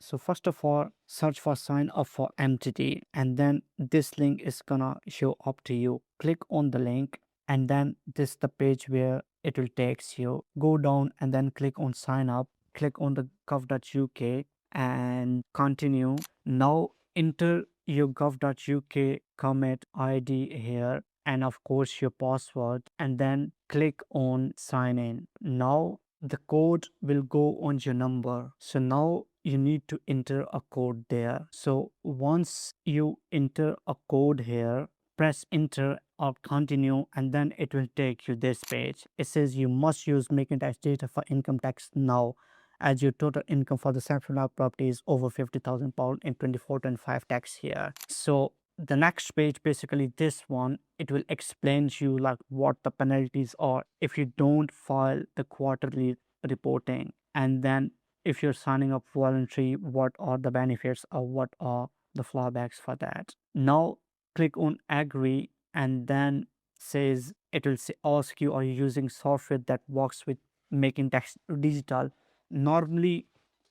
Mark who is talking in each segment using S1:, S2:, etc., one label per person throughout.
S1: So first of all, search for sign up for MTD, and then this link is gonna show up to you. Click on the link, and then this is the page where it will takes you. Go down and then click on sign up. Click on the gov.uk and continue. Now enter your gov.uk comment ID here, and of course your password, and then click on sign in. Now the code will go on your number, so now you need to enter a code there. So once you enter a code here, press enter or continue, and then it will take you this page. It says you must use making tax data for income tax now, as your total income for the self-employed property is over £50,000 in 24-25 tax year. So the next page, basically this one, it will explain to you like what the penalties are if you don't file the quarterly reporting, and then if you're signing up voluntary, what are the benefits or what are the fallbacks for that. Now click on agree, and then says it will say, ask you, are you using software that works with making tax digital? Normally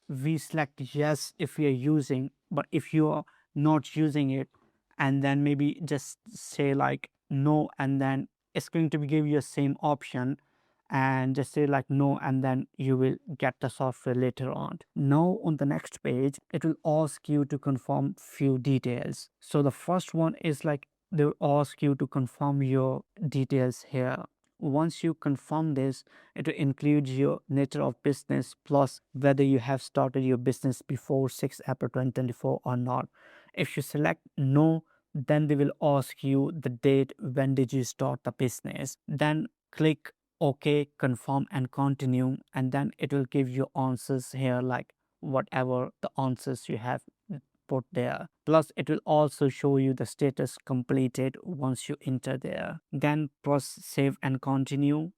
S1: we select yes if we are using, but if you are not using it, and then maybe just say like no, and then it's going to give you the same option, and just say like no, and then you will get the software later on. Now on the next page, it will ask you to confirm few details. So the first one is like they will ask you to confirm your details here. Once you confirm this, it will include your nature of business plus whether you have started your business before 6 April 2024 or not. If you select no, then they will ask you the date when did you start the business. Then click OK, confirm and continue, and then it will give you answers here like whatever the answers you have put there. Plus it will also show you the status completed once you enter there. Then press save and continue,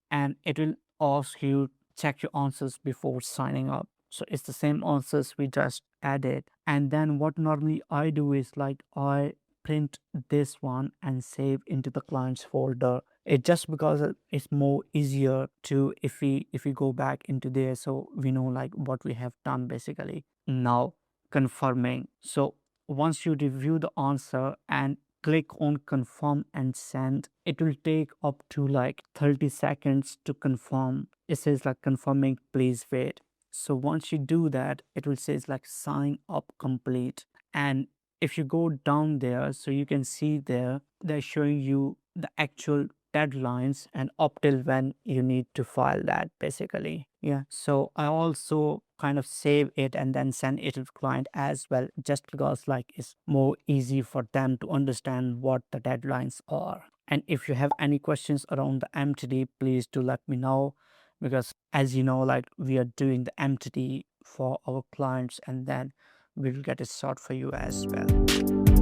S1: and it will ask you check your answers before signing up. So it's the same answers we just added. And then what normally I do is like I print this one and save into the clients folder. It just because it's more easier to if we go back into there, so we know like what we have done basically. Now confirming. So once you review the answer and click on confirm and send, it will take up to like 30 seconds to confirm. It says like confirming, please wait. So once you do that, it will say like sign up complete. And if you go down there, so you can see there they're showing you the actual deadlines and up till when you need to file that basically. Yeah, so I also kind of save it and then send it to the client as well, just because like it's more easy for them to understand what the deadlines are. And if you have any questions around the MTD, please do let me know, because as you know, like we are doing the MTD for our clients, and then we'll get it sorted for you as well.